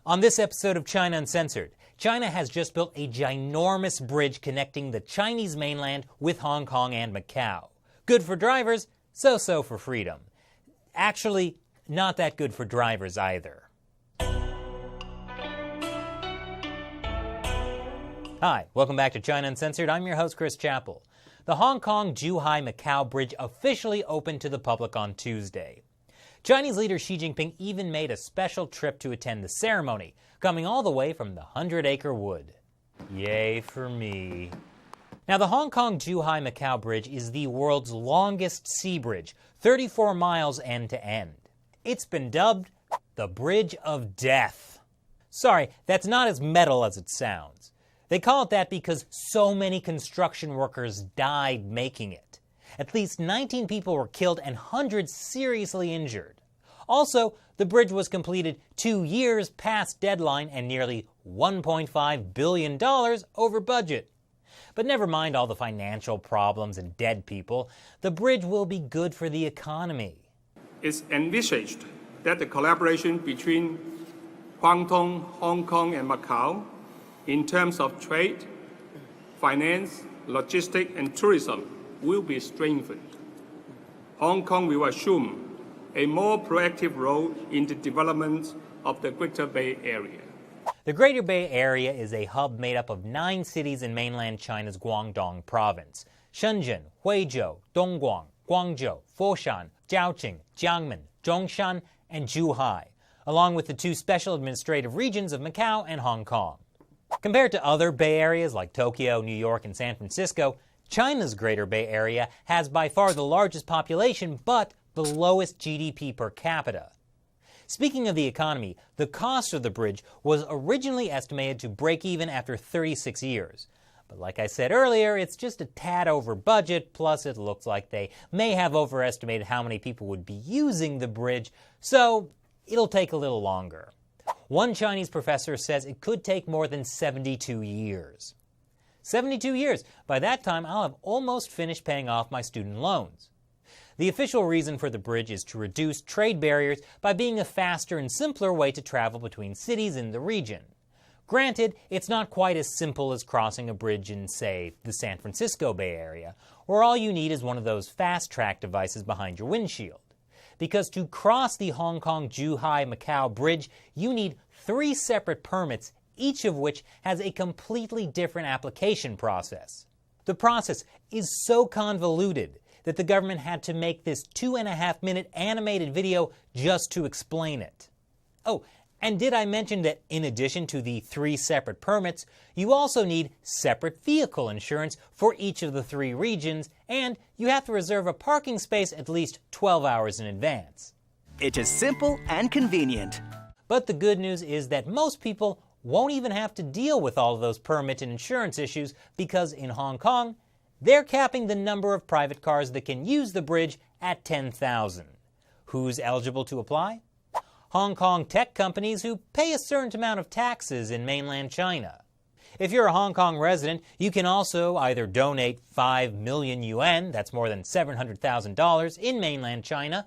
On this episode of China Uncensored, China has just built a ginormous bridge connecting the Chinese mainland with Hong Kong and Macau. Good for drivers, so-so for freedom. Actually, not that good for drivers either. Hi, welcome back to China Uncensored. I'm your host, Chris Chappell. The Hong Kong-Zhuhai-Macau bridge officially opened to the public on Tuesday. Chinese leader Xi Jinping even made a special trip to attend the ceremony, coming all the way from the 100-acre wood. Yay for me. Now, the Hong Kong-Zhuhai-Macau bridge is the world's longest sea bridge, 34 miles end to end. It's been dubbed the Bridge of Death. Sorry, that's not as metal as it sounds. They call it that because so many construction workers died making it. At least 19 people were killed and hundreds seriously injured. Also, the bridge was completed 2 years past deadline and nearly $1.5 billion over budget. But never mind all the financial problems and dead people, the bridge will be good for the economy. It's envisaged that the collaboration between Guangdong, Hong Kong, and Macau in terms of trade, finance, logistics, and tourism will be strengthened. Hong Kong will assume a more proactive role in the development of the Greater Bay Area. The Greater Bay Area is a hub made up of 9 cities in mainland China's Guangdong province: Shenzhen, Huizhou, Dongguan, Guangzhou, Foshan, Jiaoqing, Jiangmen, Zhongshan, and Zhuhai, along with the 2 special administrative regions of Macau and Hong Kong. Compared to other Bay Areas like Tokyo, New York, and San Francisco, China's Greater Bay Area has by far the largest population, but the lowest GDP per capita. Speaking of the economy, the cost of the bridge was originally estimated to break even after 36 years. But like I said earlier, it's just a tad over budget, plus it looks like they may have overestimated how many people would be using the bridge, so it'll take a little longer. One Chinese professor says it could take more than 72 years. 72 years. By that time, I'll have almost finished paying off my student loans. The official reason for the bridge is to reduce trade barriers by being a faster and simpler way to travel between cities in the region. Granted, it's not quite as simple as crossing a bridge in, say, the San Francisco Bay Area, where all you need is one of those fast-track devices behind your windshield. Because to cross the Hong Kong-Zhuhai-Macau bridge, you need 3 separate permits, each of which has a completely different application process. The process is so convoluted that the government had to make this 2.5-minute animated video just to explain it. Oh, and did I mention that in addition to the 3 separate permits, you also need separate vehicle insurance for each of the 3 regions, and you have to reserve a parking space at least 12 hours in advance. It is simple and convenient. But the good news is that most people won't even have to deal with all of those permit and insurance issues because in Hong Kong, they're capping the number of private cars that can use the bridge at 10,000. Who's eligible to apply? Hong Kong tech companies who pay a certain amount of taxes in mainland China. If you're a Hong Kong resident, you can also either donate 5 million yuan, that's more than $700,000 in mainland China,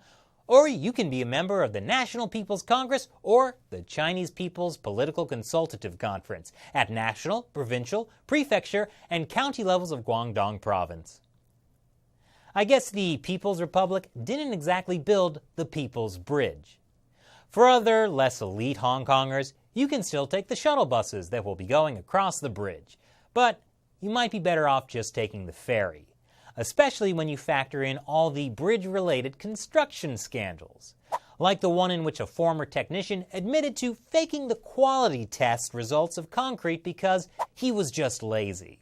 or you can be a member of the National People's Congress or the Chinese People's Political Consultative Conference at national, provincial, prefecture, and county levels of Guangdong province. I guess the People's Republic didn't exactly build the People's Bridge. For other, less elite Hong Kongers, you can still take the shuttle buses that will be going across the bridge, but you might be better off just taking the ferry, especially when you factor in all the bridge-related construction scandals, like the one in which a former technician admitted to faking the quality test results of concrete because he was just lazy.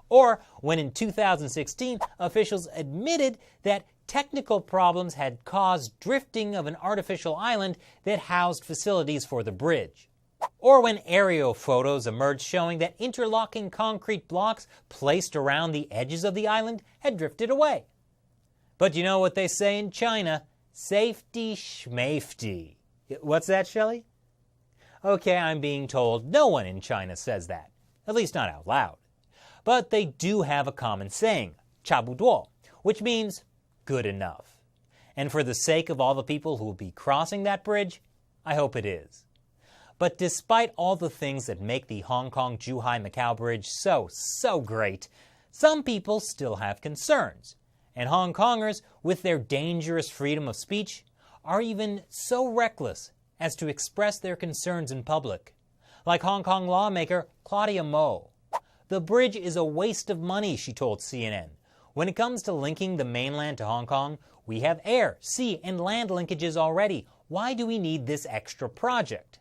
Or when in 2016, officials admitted that technical problems had caused drifting of an artificial island that housed facilities for the bridge. Or when aerial photos emerged showing that interlocking concrete blocks placed around the edges of the island had drifted away. But you know what they say in China, safety schmafety. What's that, Shelley? Okay, I'm being told no one in China says that, at least not out loud. But they do have a common saying, 差不多, which means good enough. And for the sake of all the people who will be crossing that bridge, I hope it is. But despite all the things that make the Hong Kong-Zhuhai-Macau Bridge so great, some people still have concerns. And Hong Kongers, with their dangerous freedom of speech, are even so reckless as to express their concerns in public. Like Hong Kong lawmaker Claudia Mo. The bridge is a waste of money, she told CNN. When it comes to linking the mainland to Hong Kong, we have air, sea, and land linkages already. Why do we need this extra project?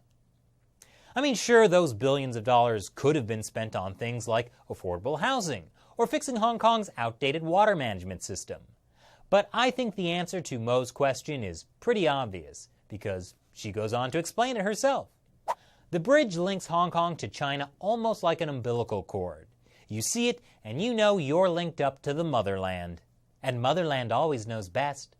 I mean, sure, those billions of dollars could have been spent on things like affordable housing or fixing Hong Kong's outdated water management system. But I think the answer to Mo's question is pretty obvious, because she goes on to explain it herself. The bridge links Hong Kong to China almost like an umbilical cord. You see it, and you know you're linked up to the motherland. And motherland always knows best.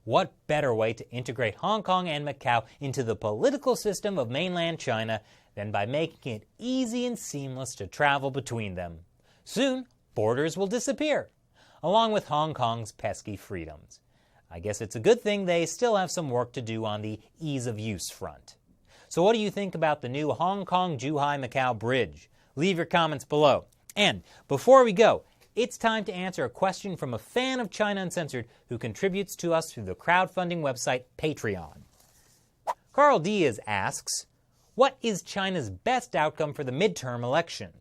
What better way to integrate Hong Kong and Macau into the political system of mainland China than by making it easy and seamless to travel between them? Soon, borders will disappear, along with Hong Kong's pesky freedoms. I guess it's a good thing they still have some work to do on the ease of use front. So what do you think about the new Hong Kong-Zhuhai-Macau Bridge? Leave your comments below. And before we go, it's time to answer a question from a fan of China Uncensored who contributes to us through the crowdfunding website Patreon. Carl Diaz asks, what is China's best outcome for the midterm election?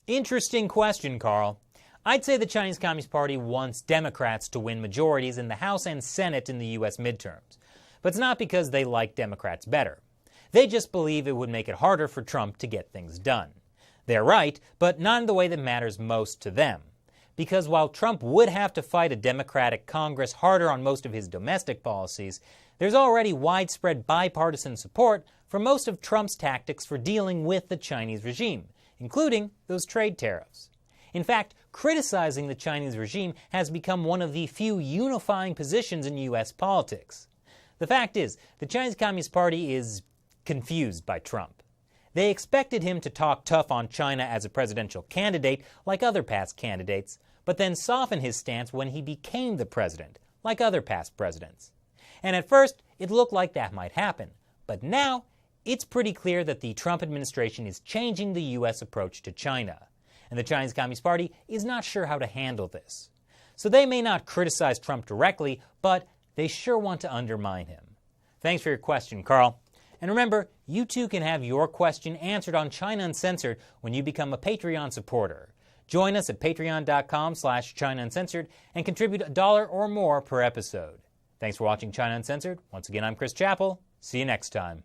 Interesting question, Carl. I'd say the Chinese Communist Party wants Democrats to win majorities in the House and Senate in the U.S. midterms. But it's not because they like Democrats better. They just believe it would make it harder for Trump to get things done. They're right, but not in the way that matters most to them. Because while Trump would have to fight a Democratic Congress harder on most of his domestic policies, there's already widespread bipartisan support for most of Trump's tactics for dealing with the Chinese regime, including those trade tariffs. In fact, criticizing the Chinese regime has become one of the few unifying positions in U.S. politics. The fact is, the Chinese Communist Party is confused by Trump. They expected him to talk tough on China as a presidential candidate, like other past candidates, but then soften his stance when he became the president, like other past presidents. And at first, it looked like that might happen. But now, it's pretty clear that the Trump administration is changing the U.S. approach to China. And the Chinese Communist Party is not sure how to handle this. So they may not criticize Trump directly, but they sure want to undermine him. Thanks for your question, Carl. And remember, you too can have your question answered on China Uncensored when you become a Patreon supporter. Join us at patreon.com/China Uncensored and contribute $1 or more per episode. Thanks for watching China Uncensored. Once again, I'm Chris Chappell. See you next time.